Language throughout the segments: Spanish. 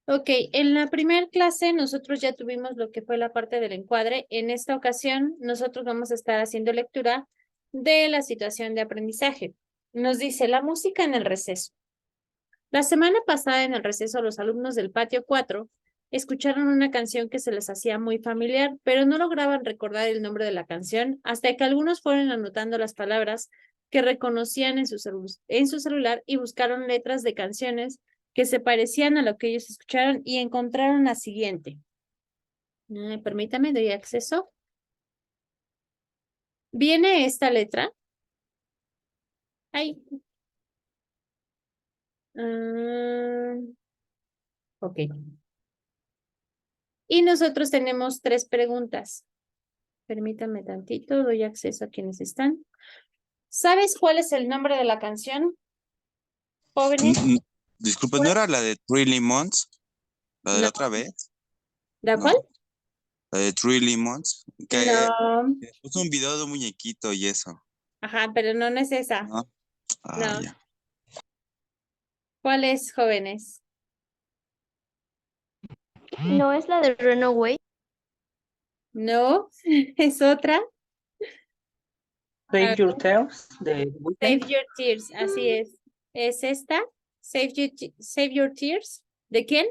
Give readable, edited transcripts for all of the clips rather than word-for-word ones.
Ok, en la primera clase nosotros ya tuvimos lo que fue la parte del encuadre. En esta ocasión nosotros vamos a estar haciendo lectura de la situación de aprendizaje. Nos dice la música en el receso. La semana pasada en el receso los alumnos del patio 4 escucharon una canción que se les hacía muy familiar, pero no lograban recordar el nombre de la canción hasta que algunos fueron anotando las palabras que reconocían en su celular y buscaron letras de canciones que se parecían a lo que ellos escucharon y encontraron la siguiente. Permítame, doy acceso. Viene esta letra. Ay. Ok. Y nosotros tenemos 3 preguntas. Permítame tantito, doy acceso a quienes están. ¿Sabes cuál es el nombre de la canción, jóvenes? Disculpe, ¿no era la de Three Lemons? ¿La de No. la otra vez? ¿La cuál? No, la de Three Lemons. No. Que puso un video de un muñequito y eso, Ajá, pero no, no es esa. ¿no? Ah, No. ya. ¿Cuál es, jóvenes? ¿No es la de Runaway? No, es otra. A Save ver, Your Tears de Save Weeknd. Your Tears, así es. ¿Es esta? Save Your Tears. ¿De quién?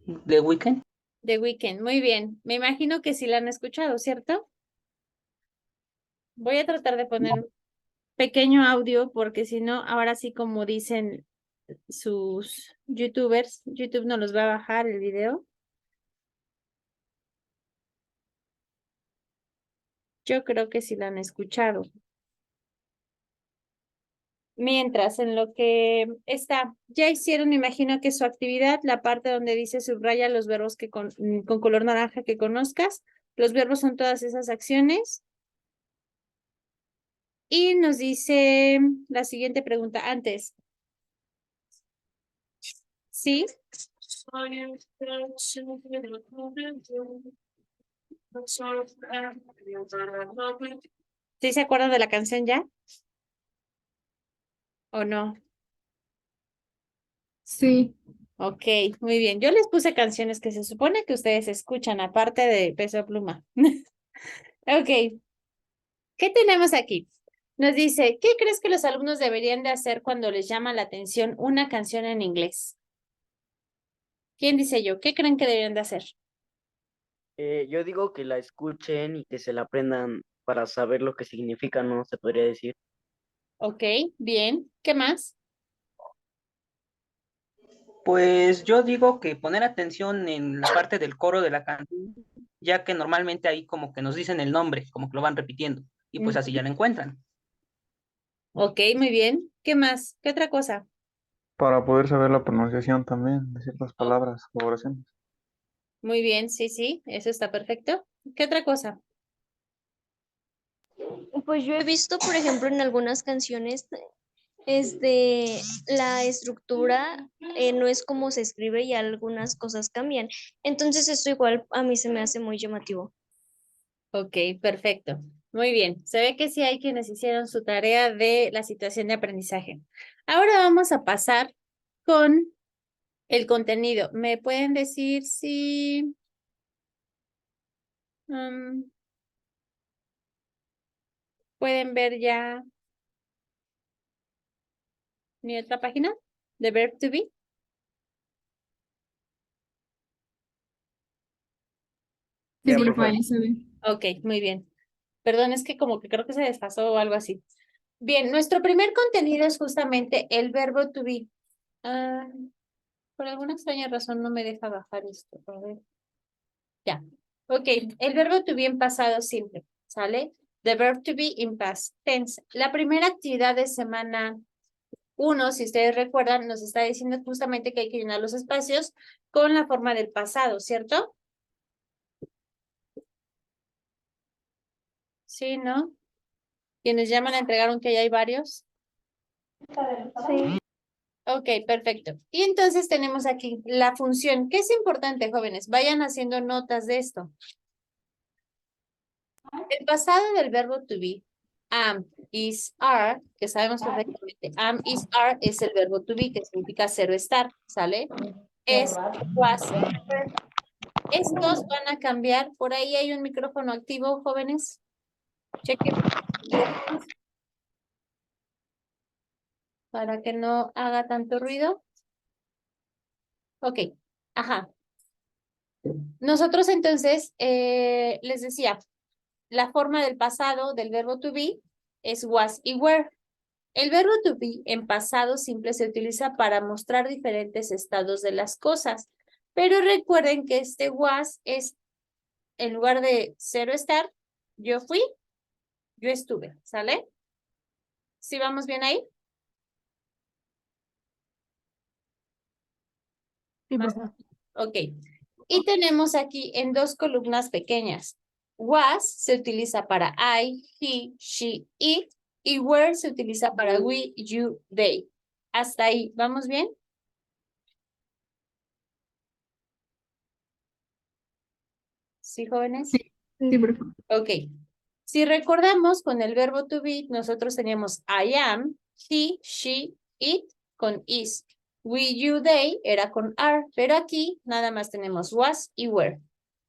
De Weeknd. The Weeknd. Muy bien. Me imagino que sí la han escuchado, ¿cierto? Voy a tratar de poner un pequeño audio porque si no, ahora sí como dicen sus youtubers, YouTube no los va a bajar el video. Yo creo que sí la han escuchado. Mientras, en lo que está, ya hicieron, me imagino que su actividad, la parte donde dice subraya los verbos que con color naranja que conozcas. Los verbos son todas esas acciones. Y nos dice la siguiente pregunta antes. ¿Sí? ¿Sí se acuerdan de la canción ya? ¿O no? Sí. Ok, muy bien. Yo les puse canciones que se supone que ustedes escuchan, aparte de Peso Pluma. Ok, ¿qué tenemos aquí? Nos dice, ¿qué crees que los alumnos deberían de hacer cuando les llama la atención una canción en inglés? ¿Quién dice yo? ¿Qué creen que deberían de hacer? Yo digo que la escuchen y que se la aprendan para saber lo que significa, ¿no? Se podría decir. Ok, bien. ¿Qué más? Pues yo digo que poner atención en la parte del coro de la canción, ya que normalmente ahí como que nos dicen el nombre, como que lo van repitiendo, y pues así ya la encuentran. Ok, muy bien. ¿Qué más? ¿Qué otra cosa? Para poder saber la pronunciación también de ciertas Oh, palabras o oraciones. muy bien, sí, sí, eso está perfecto. ¿Qué otra cosa? Pues yo he visto, por ejemplo, en algunas canciones, la estructura no es como se escribe y algunas cosas cambian. Entonces esto igual a mí se me hace muy llamativo. Ok, perfecto. Muy bien. Se ve que sí hay quienes hicieron su tarea de la situación de aprendizaje. Ahora vamos a pasar con el contenido. ¿Me pueden decir si pueden ver ya mi otra página de Verb to Be? Sí, Ya, por profe. ahí se ve. Ok, muy bien. Perdón, es que como que creo que se desfasó o algo así. Bien, nuestro primer contenido es justamente el verbo to be. Ah, por alguna extraña razón no me deja bajar esto. A ver. Ya. Ok, el verbo to be en pasado simple, ¿sale? The verb to be in past tense. La primera actividad de semana 1, si ustedes recuerdan, nos está diciendo justamente que hay que llenar los espacios con la forma del pasado, ¿cierto? Sí, ¿no? Quienes llaman entregaron que ya hay varios. Sí. Ok, perfecto. Y entonces tenemos aquí la función. ¿Qué es importante, jóvenes? Vayan haciendo notas de esto. El pasado del verbo to be Am, is, are, que sabemos perfectamente. Am, is, are es el verbo to be, que significa ser o estar, ¿sale? Es, was, were. Estos van a cambiar. Por ahí hay un micrófono activo, jóvenes. Chequen. Para que no haga tanto ruido. Ok. Ajá. Nosotros entonces, les decía, la forma del pasado del verbo to be es was y were. El verbo to be en pasado simple se utiliza para mostrar diferentes estados de las cosas. Pero recuerden que este was es, en lugar de ser o estar, yo fui, yo estuve, ¿sale? ¿Sí vamos bien ahí? Sí, por favor. Ok. Y tenemos aquí en dos columnas pequeñas. Was se utiliza para I, he, she, it. Y were se utiliza para we, you, they. Hasta ahí. ¿Vamos bien? ¿Sí, jóvenes? Sí, por favor. Ok. Si recordamos, con el verbo to be, nosotros teníamos I am, he, she, it, con is. We, you, they, era con are. Pero aquí nada más tenemos was y were.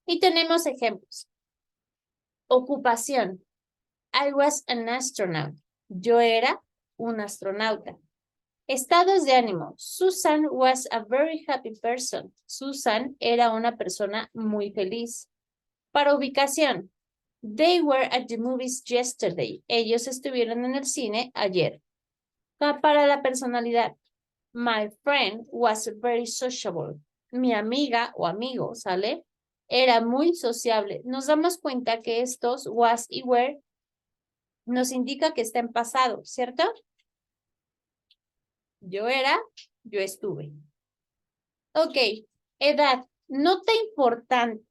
Y tenemos ejemplos. Ocupación. I was an astronaut. Yo era un astronauta. Estados de ánimo. Susan was a very happy person. Susan era una persona muy feliz. Para ubicación. They were at the movies yesterday. Ellos estuvieron en el cine ayer. Para la personalidad. My friend was very sociable. Mi amiga o amigo, ¿sale? Era muy sociable. Nos damos cuenta que estos was y were nos indica que está en pasado, ¿cierto? Yo era, yo estuve. Ok, edad, nota importante.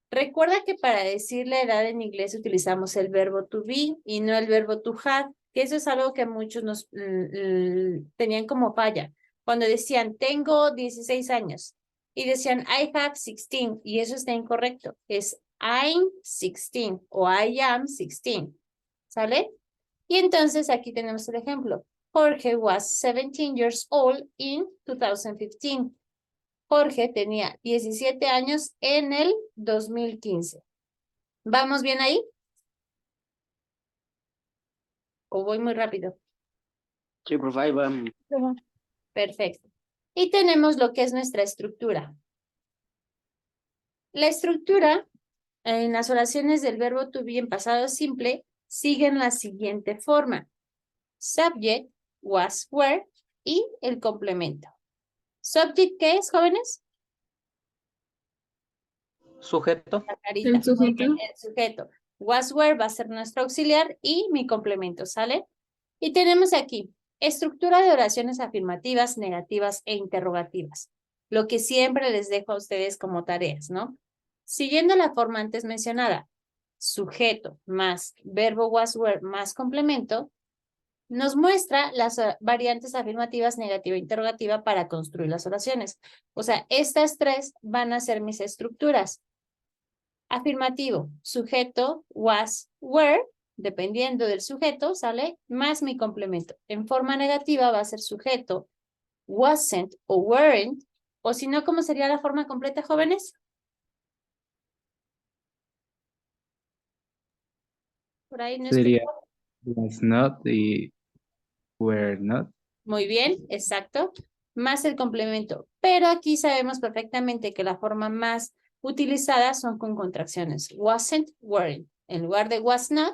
Recuerda que para decir la edad en inglés utilizamos el verbo to be y no el verbo to have, que eso es algo que muchos nos tenían como falla. Cuando decían, tengo 16 años, y decían, I have 16, y eso está incorrecto. Es I'm 16 o I am 16, ¿sale? Y entonces aquí tenemos el ejemplo. Jorge was 17 years old in 2015. Jorge tenía 17 años en el 2015. ¿Vamos bien ahí? ¿O voy muy rápido? Sí, por favor, vamos. Perfecto. Y tenemos lo que es nuestra estructura. La estructura en las oraciones del verbo to be en pasado simple siguen la siguiente forma. Subject, was, were y el complemento. Subject, ¿qué es, jóvenes? Sujeto. La carita. El sujeto. El sujeto. Was, were va a ser nuestro auxiliar y mi complemento, ¿sale? Y tenemos aquí estructura de oraciones afirmativas, negativas e interrogativas. Lo que siempre les dejo a ustedes como tareas, ¿no? Siguiendo la forma antes mencionada, sujeto más verbo was, were más complemento, nos muestra las variantes afirmativas, negativa e interrogativa para construir las oraciones. O sea, estas tres van a ser mis estructuras. Afirmativo, sujeto, was, were, dependiendo del sujeto, ¿sale? Más mi complemento. En forma negativa va a ser sujeto, wasn't o weren't, o si no, ¿cómo sería la forma completa, jóvenes? Por ahí no Sería escucho. was not y were not. Muy bien, exacto. Más el complemento. Pero aquí sabemos perfectamente que la forma más utilizada son con contracciones. Wasn't, weren't. En lugar de was not,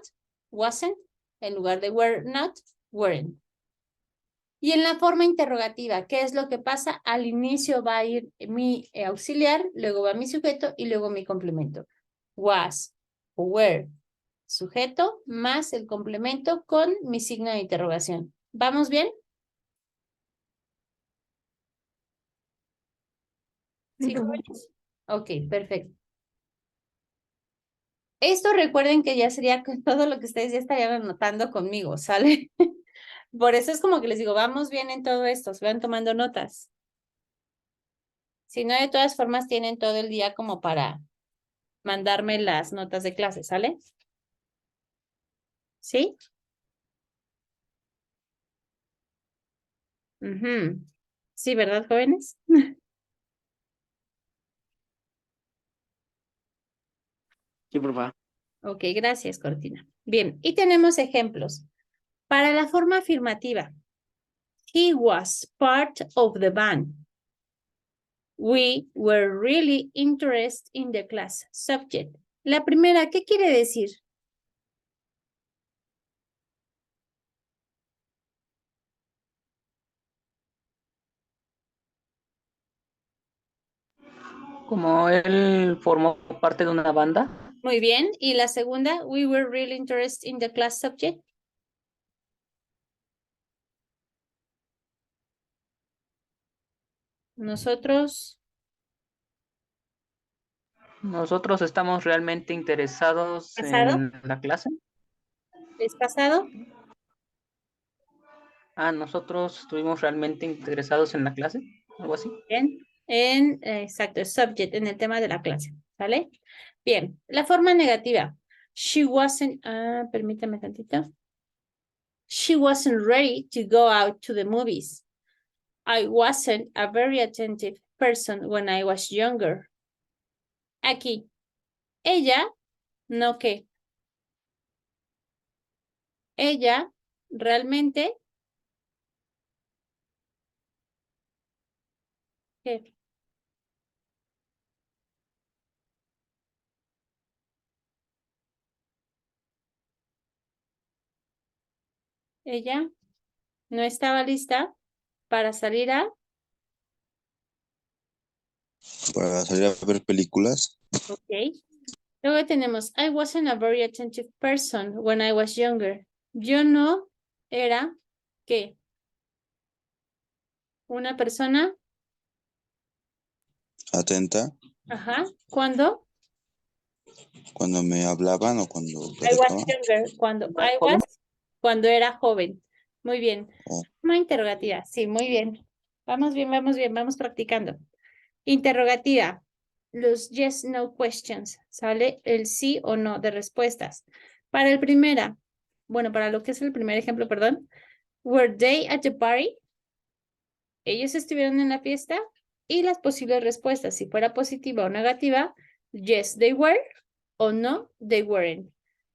wasn't. En lugar de were not, weren't. Y en la forma interrogativa, ¿qué es lo que pasa? Al inicio va a ir mi auxiliar, luego va mi sujeto y luego mi complemento. Was o were, sujeto más el complemento con mi signo de interrogación. ¿Vamos bien? Sí, jóvenes. Ok, perfecto. Esto recuerden que ya sería todo lo que ustedes ya estarían anotando conmigo, ¿sale? Por eso es como que les digo, vamos bien en todo esto, se van tomando notas. Si no, de todas formas tienen todo el día como para mandarme las notas de clase, ¿sale? ¿Sí? Ujú. Sí, ¿verdad, jóvenes? Sí, profa. Ok, gracias, Cortina. Bien, y tenemos ejemplos. Para la forma afirmativa, he was part of the band. We were really interested in the class subject. La primera, ¿qué quiere decir? Como él formó parte de una banda, Muy bien. Y la segunda, we were really interested in the class subject. Nosotros, nosotros estamos realmente interesados ¿pasado? en la clase. ¿Es pasado? Nosotros estuvimos realmente interesados en la clase, algo así. Bien. Exacto, subject, en el tema de la clase, ¿vale? Bien. La forma negativa. She wasn't, permítame tantito. She wasn't ready to go out to the movies. I wasn't a very attentive person when I was younger. Aquí, ella, no que. Ella realmente, ¿qué? Ella no estaba lista para salir a, Para salir a ver películas. ok. Luego tenemos, I wasn't a very attentive person when I was younger. Yo no era, ¿qué? Una persona, Atenta ajá, ¿cuándo? cuando me hablaban o cuando I was platicaban. younger, cuando ¿Más I joven? was, cuando era joven. Muy bien. Oh, Una interrogativa, sí, muy bien. Vamos bien, vamos bien, vamos practicando. Interrogativa, los yes, no questions, ¿sale? El sí o no de respuestas. Para el primera, bueno, para lo que es el primer ejemplo, perdón. Were they at the party? Ellos estuvieron en la fiesta y las posibles respuestas, si fuera positiva o negativa, yes, they were o no, they weren't.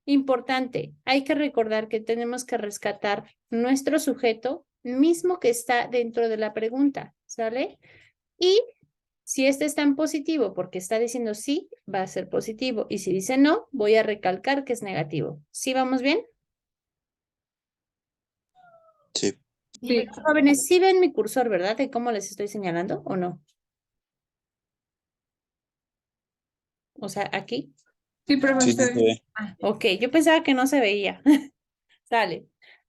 Importante, hay que recordar que tenemos que rescatar nuestro sujeto mismo que está dentro de la pregunta, ¿sale? Y si este está en positivo porque está diciendo sí, va a ser positivo. Y si dice no, voy a recalcar que es negativo. ¿Sí vamos bien? sí, Sí, Jóvenes, ¿sí ven mi cursor, verdad? ¿De cómo les estoy señalando o no? O sea, aquí. sí, profe, sí, se sí se ve. ve. Ok, yo pensaba que no se veía. Sale.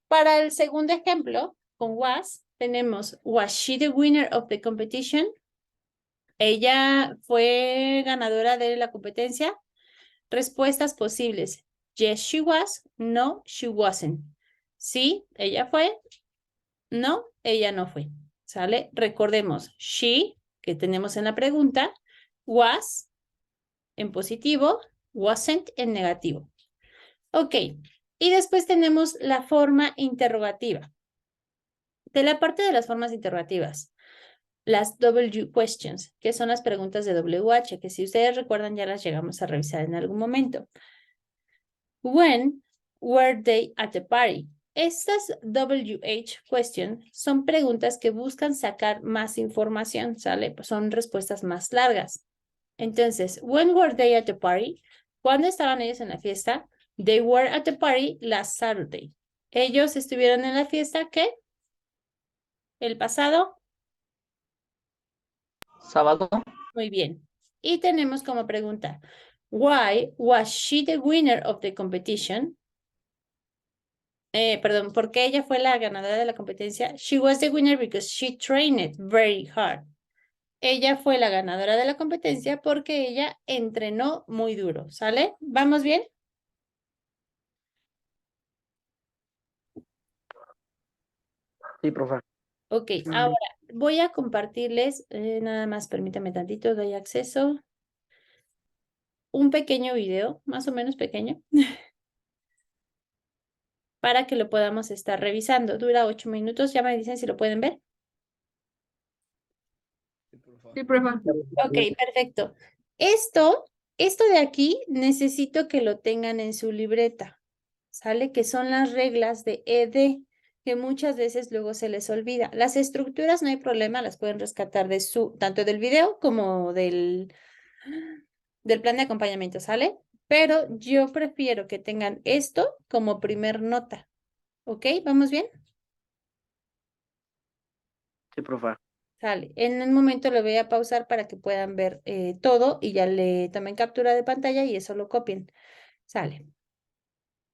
Para el segundo ejemplo, con was, tenemos, was she the winner of the competition? Ella fue ganadora de la competencia. Respuestas posibles. Yes, she was. No, she wasn't. Sí, ella fue. No, ella no fue. ¿Sale? Recordemos, she, que tenemos en la pregunta, was en positivo, wasn't en negativo. Ok, y después tenemos la forma interrogativa. De la parte de las formas interrogativas, las W questions, que son las preguntas de WH, que si ustedes recuerdan ya las llegamos a revisar en algún momento. When were they at the party? Estas WH questions son preguntas que buscan sacar más información, ¿sale? Pues son respuestas más largas. Entonces, when were they at the party? ¿Cuándo estaban ellos en la fiesta? They were at the party last Saturday. Ellos estuvieron en la fiesta, ¿qué? El pasado. Sábado, Muy bien. Y tenemos como pregunta, why was she the winner of the competition? Perdón, ¿por qué ella fue la ganadora de la competencia? She was the winner because she trained very hard. Ella fue la ganadora de la competencia porque ella entrenó muy duro, ¿sale? ¿Vamos bien? Sí, profe. Ok, ahora voy a compartirles, nada más permítame tantito, doy acceso, un pequeño video, más o menos pequeño, para que lo podamos estar revisando. Dura 8 minutos, ya me dicen si lo pueden ver. Sí, profe. Ok, perfecto. Esto de aquí necesito que lo tengan en su libreta, ¿sale? Que son las reglas de ED, que muchas veces luego se les olvida. Las estructuras no hay problema, las pueden rescatar de tanto del video como del plan de acompañamiento, ¿sale? Pero yo prefiero que tengan esto como primer nota, ¿ok? ¿Vamos bien? Sí, profe. Sale. En un momento le voy a pausar para que puedan ver todo y ya le tomen captura de pantalla y eso lo copien. Sale.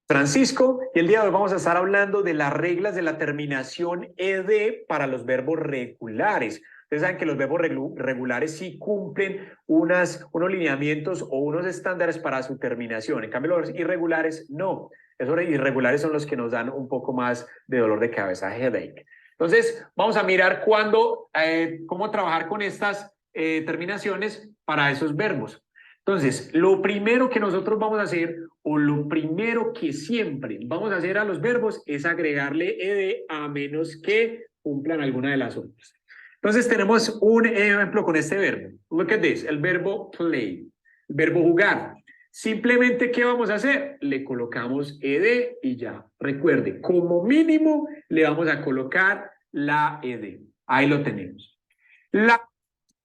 Francisco, y el día de hoy vamos a estar hablando de las reglas de la terminación ED para los verbos regulares. Ustedes saben que los verbos regulares sí cumplen unos lineamientos o unos estándares para su terminación. En cambio, los irregulares no. Esos irregulares son los que nos dan un poco más de dolor de cabeza, headache. Entonces, vamos a mirar cómo trabajar con estas terminaciones para esos verbos. Entonces, lo primero que nosotros vamos a hacer, o lo primero que siempre vamos a hacer a los verbos, es agregarle ed a menos que cumplan alguna de las otras. Entonces, tenemos un ejemplo con este verbo. Look at this, el verbo play, el verbo jugar. Simplemente, ¿qué vamos a hacer? Le colocamos ed y ya. Recuerde, como mínimo, le vamos a colocar la ed. Ahí lo tenemos.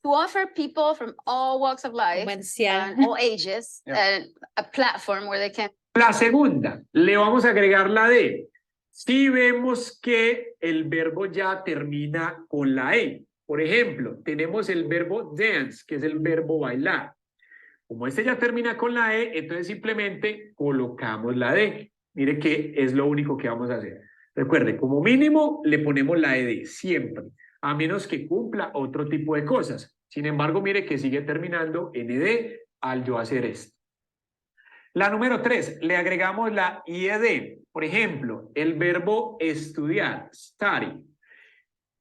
To offer people from all walks of life Comercial. and all ages a platform where they can. La segunda, le vamos a agregar la D. Si vemos que el verbo ya termina con la E. Por ejemplo, tenemos el verbo dance, que es el verbo bailar. Como este ya termina con la E, entonces simplemente colocamos la D. Mire que es lo único que vamos a hacer. Recuerde, como mínimo le ponemos la ED siempre, a menos que cumpla otro tipo de cosas. Sin embargo, mire que sigue terminando en ed al yo hacer esto. La número 3, le agregamos la IED. Por ejemplo, el verbo estudiar, study.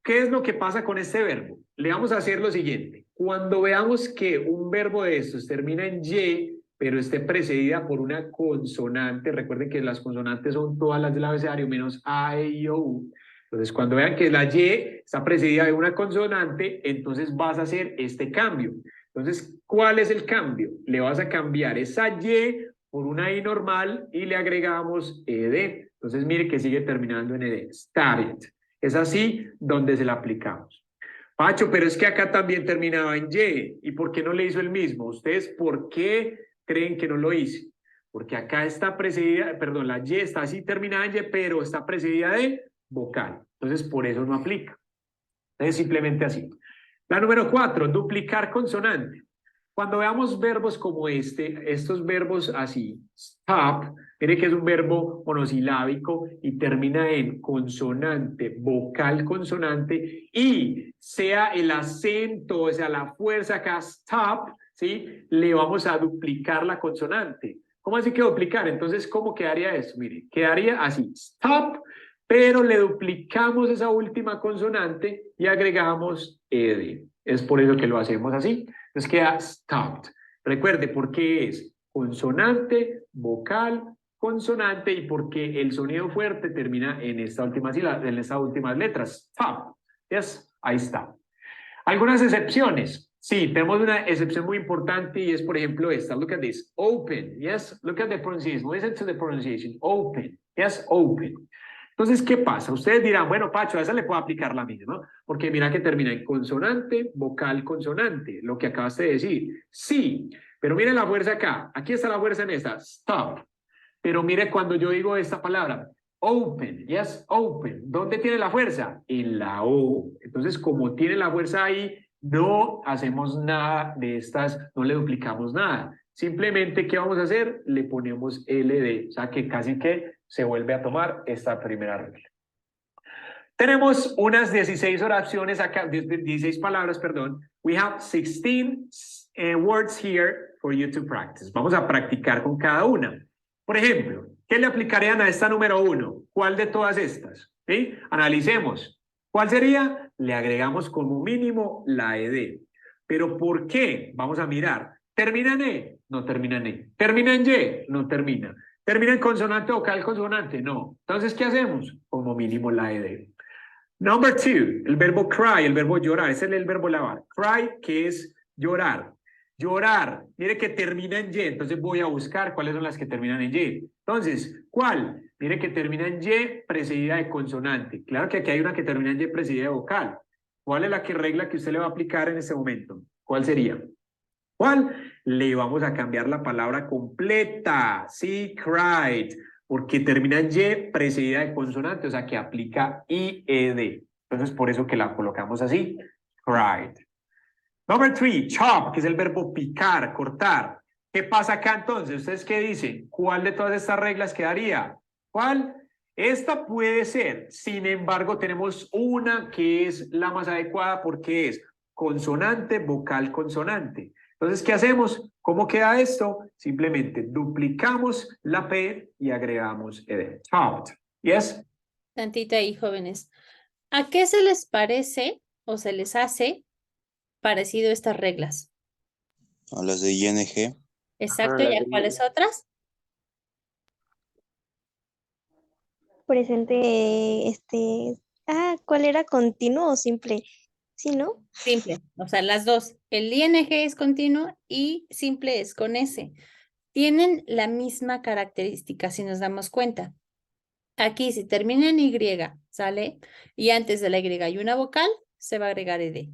¿Qué es lo que pasa con este verbo? Le vamos a hacer lo siguiente. Cuando veamos que un verbo de estos termina en Y, pero esté precedida por una consonante, recuerden que las consonantes son todas las del abecedario menos A, E, I, O, U. Entonces, cuando vean que la Y está precedida de una consonante, entonces vas a hacer este cambio. Entonces, ¿cuál es el cambio? Le vas a cambiar esa Y por una I normal y le agregamos ED. Entonces, mire que sigue terminando en ED. Started. Es así donde se la aplicamos. Pacho, pero es que acá también terminaba en Y. ¿Y por qué no le hizo el mismo? ¿Ustedes por qué creen que no lo hice? Porque acá está precedida, perdón, la Y está así terminada en Y, pero está precedida de vocal. Entonces, por eso no aplica. Es simplemente así. La número 4, duplicar consonante. Cuando veamos verbos como estos verbos así, stop, mire que es un verbo monosilábico y termina en consonante, vocal consonante, y sea el acento, o sea, la fuerza acá, stop, ¿sí? Le vamos a duplicar la consonante. ¿Cómo así que duplicar? Entonces, ¿cómo quedaría esto? Mire, quedaría así, stop, pero le duplicamos esa última consonante y agregamos ed. Es por eso que lo hacemos así. Entonces queda stopped. Recuerde por qué es consonante, vocal, consonante y porque el sonido fuerte termina en esta última sílaba, en estas últimas letras. Stop. Yes, ahí está. Algunas excepciones. Sí, tenemos una excepción muy importante y es, por ejemplo, esta. Look at this. Open. Yes, look at the pronunciation. Listen to the pronunciation. Open. Yes, open. Entonces, ¿qué pasa? Ustedes dirán, bueno, Pacho, a esa le puedo aplicar la misma, ¿no? Porque mira que termina en consonante, vocal, consonante, lo que acabaste de decir. Sí, pero mire la fuerza acá. Aquí está la fuerza en esta, stop. Pero mire cuando yo digo esta palabra, open, yes, open. ¿Dónde tiene la fuerza? En la O. Entonces, como tiene la fuerza ahí, no hacemos nada de estas, no le duplicamos nada. Simplemente, ¿qué vamos a hacer? Le ponemos LD, o sea que casi que se vuelve a tomar esta primera regla. Tenemos unas 16 oraciones acá, 16 palabras, perdón. We have 16 words here for you to practice. Vamos a practicar con cada una. Por ejemplo, ¿qué le aplicarían a esta número 1? ¿Cuál de todas estas? ¿Sí? Analicemos. ¿Cuál sería? Le agregamos como mínimo la ED. ¿Pero por qué? Vamos a mirar. ¿Termina en E? No termina en E. ¿Termina en Y? No termina. ¿Termina en consonante, vocal, consonante? No. Entonces, ¿qué hacemos? Como mínimo la ED. Number 2, el verbo cry, el verbo llorar, ese es el verbo lavar. Cry, que es llorar. Llorar, mire que termina en Y, entonces voy a buscar cuáles son las que terminan en Y. Entonces, ¿cuál? Mire que termina en Y precedida de consonante. Claro que aquí hay una que termina en Y precedida de vocal. ¿Cuál es la regla que usted le va a aplicar en este momento? ¿Cuál sería? ¿Cuál? Le vamos a cambiar la palabra completa. Sí, cried, porque termina en Y precedida de consonante, o sea que aplica IED. Entonces, por eso que la colocamos así, cried. Number 3, chop, que es el verbo picar, cortar. ¿Qué pasa acá entonces? ¿Ustedes qué dicen? ¿Cuál de todas estas reglas quedaría? ¿Cuál? Esta puede ser, sin embargo, tenemos una que es la más adecuada porque es consonante, vocal, consonante. Entonces, ¿qué hacemos? ¿Cómo queda esto? Simplemente duplicamos la P y agregamos ED. Chopped. ¿Yes? Tantito ahí, jóvenes. ¿A qué se les parece o se les hace parecido estas reglas? A las de ING. Exacto, las ¿y a de cuáles otras? Presente, ¿cuál era? ¿Continuo o simple? ¿Sí, no? Simple, o sea, las dos. El ING es continuo y simple es con S. Tienen la misma característica si nos damos cuenta. Aquí si termina en Y, ¿sale? Y antes de la Y hay una vocal, se va a agregar ED.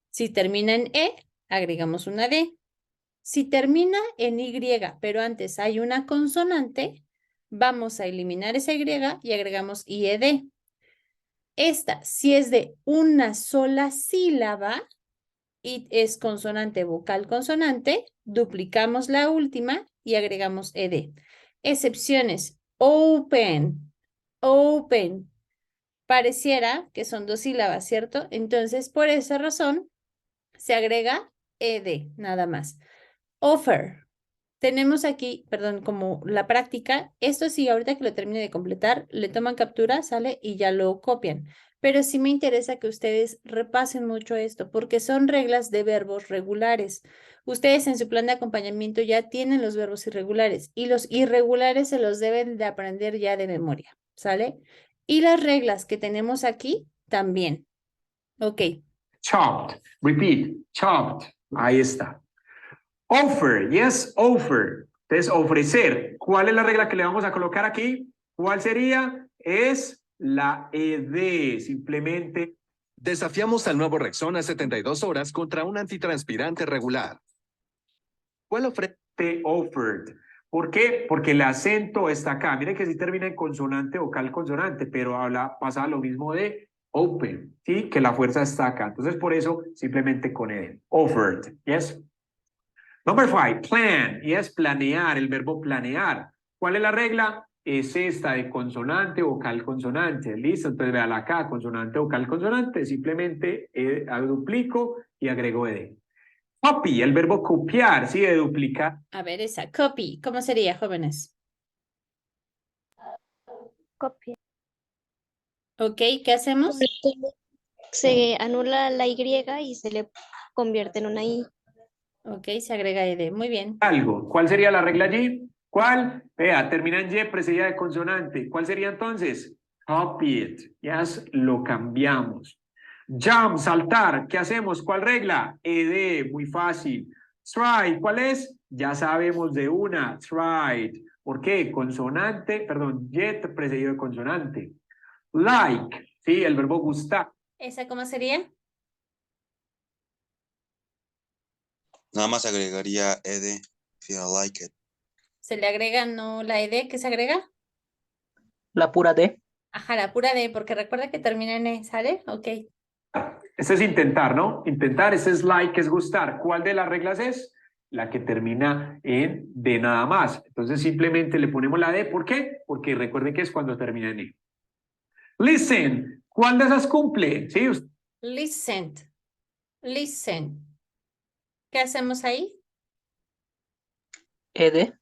Si termina en E, agregamos una D. Si termina en Y, pero antes hay una consonante, vamos a eliminar esa Y y agregamos IED. Esta, si es de una sola sílaba y es consonante, vocal, consonante, duplicamos la última y agregamos ED. Excepciones, open, open. Pareciera que son dos sílabas, ¿cierto? Entonces, por esa razón, se agrega ED, nada más. Offer. Tenemos aquí, perdón, como la práctica, esto sí, ahorita que lo termine de completar, le toman captura, sale y ya lo copian. Pero sí me interesa que ustedes repasen mucho esto, porque son reglas de verbos regulares. Ustedes en su plan de acompañamiento ya tienen los verbos irregulares y los irregulares se los deben de aprender ya de memoria, ¿sale? Y las reglas que tenemos aquí también. Ok. Chopped. Repeat. Chopped. Ahí está. Offer. Yes, offer. Entonces, ofrecer. ¿Cuál es la regla que le vamos a colocar aquí? ¿Cuál sería? Es la ED. Simplemente. Desafiamos al nuevo Rexona 72 horas contra un antitranspirante regular. ¿Cuál ofrece? Offered. ¿Por qué? Porque el acento está acá. Mire que sí termina en consonante, vocal, consonante, pero pasa lo mismo de open, ¿sí? Que la fuerza está acá. Entonces, por eso, simplemente con ED. Offered. Yes. Number 5, plan, y es planear, el verbo planear. ¿Cuál es la regla? Es esta de consonante, vocal, consonante. ¿Listo? Entonces vean acá, consonante, vocal, consonante. Simplemente duplico y agrego ED. Copy, el verbo copiar, ¿sí? De duplicar. A ver, esa copy, ¿cómo sería, jóvenes? Copia. Ok, ¿qué hacemos? Se anula la Y y se le convierte en una I. Ok, se agrega ED. Muy bien. Algo. ¿Cuál sería la regla allí? ¿Cuál? Vea, termina en Y, precedida de consonante. ¿Cuál sería entonces? Copy it. Ya lo cambiamos. Jump, saltar. ¿Qué hacemos? ¿Cuál regla? ED, muy fácil. Try, ¿cuál es? Ya sabemos de una. Tried. ¿Por qué? Consonante, perdón, Y precedido de consonante. Like, sí, el verbo gustar. ¿Esa cómo sería? Nada más agregaría ED. Feel like it. ¿Se le agrega no la ED? ¿Qué se agrega? La pura D. Ajá, la pura D, porque recuerda que termina en E, ¿sale? Ok. Este es intentar, ¿no? Intentar, ese es like, es gustar. ¿Cuál de las reglas es? La que termina en D nada más. Entonces simplemente le ponemos la D. ¿Por qué? Porque recuerden que es cuando termina en E. Listen. ¿Cuál de esas cumple? ¿Sí? Listen. Listen. ¿Qué hacemos ahí? ED.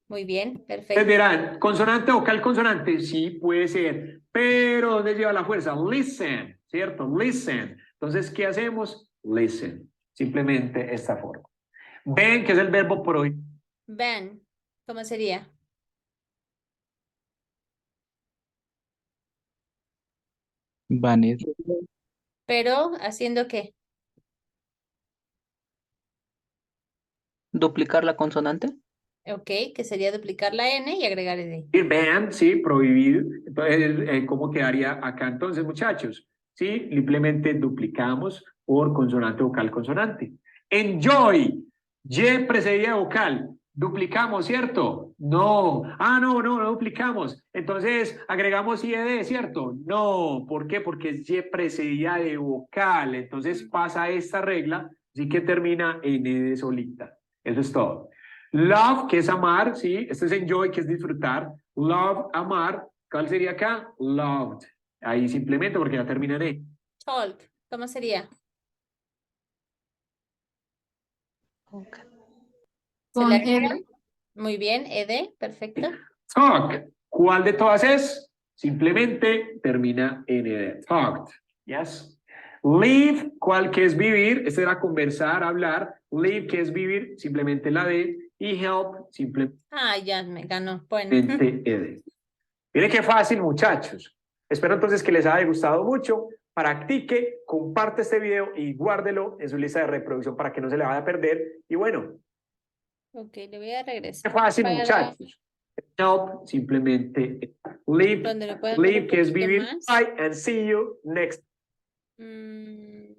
Muy bien, Ustedes perfecto. verán, consonante, vocal, consonante, sí puede ser, pero ¿dónde lleva la fuerza? Listen, ¿cierto? Listen. Entonces, ¿qué hacemos? Listen. Simplemente esta forma. Ven, que es el verbo prohibir. Ven. ¿Cómo sería? Vanessa. Pero, ¿haciendo qué? Duplicar la consonante. Ok, que sería duplicar la N y agregar ed. Ban, sí, prohibido. Entonces, ¿cómo quedaría acá entonces, muchachos? Sí, simplemente duplicamos por consonante, vocal, consonante. Enjoy, Y precedida de vocal. Duplicamos, ¿cierto? No. Ah, no duplicamos. Entonces, agregamos IED, ¿cierto? No. ¿Por qué? Porque es Y precedida de vocal. Entonces, pasa esta regla, sí que termina en ED solita. Eso es todo. Love, que es amar, ¿sí? Este es enjoy, que es disfrutar. Love, amar. ¿Cuál sería acá? Loved. Ahí simplemente porque ya termina en E. Talk, ¿cómo sería? ¿Se Con le ed. agrega? Muy bien, ed, perfecto. Talk. ¿Cuál de todas es? Simplemente termina en ED. Talked. Yes. Live, ¿cuál que es vivir? Este era conversar, hablar. Live, que es vivir, simplemente la D. Y help, simplemente Ah, ya me ganó. Bueno, ED. Miren qué fácil, muchachos. Espero entonces que les haya gustado mucho. Practique, comparte este video y guárdelo en su lista de reproducción para que no se le vaya a perder. Y bueno, ok, le voy a qué regresar. fácil, Para muchachos. Help, simplemente live, donde lo puedan ver live, un que es poquito vivir. más. Bye, and see you next. Mm,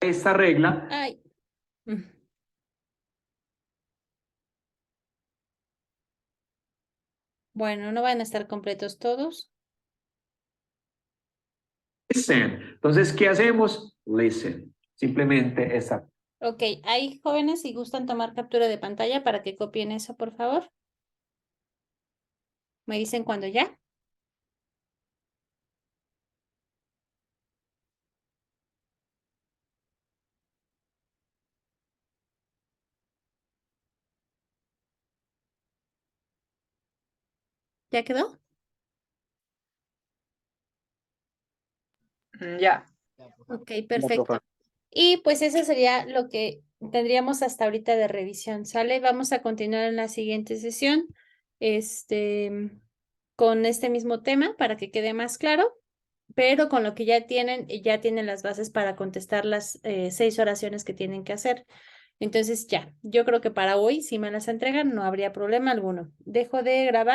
Esta regla. ay. Bueno, no van a estar completos todos. Listen. Entonces, ¿qué hacemos? Listen. Simplemente esta. Ok, hay jóvenes si gustan tomar captura de pantalla para que copien eso, por favor. Me dicen cuando ya. ¿Ya quedó? Ya. Ok, perfecto. Y pues eso sería lo que tendríamos hasta ahorita de revisión, ¿sale? Vamos a continuar en la siguiente sesión, con este mismo tema para que quede más claro, pero con lo que ya tienen las bases para contestar las 6 oraciones que tienen que hacer. Entonces ya, yo creo que para hoy, si me las entregan, no habría problema alguno. Dejo de grabar.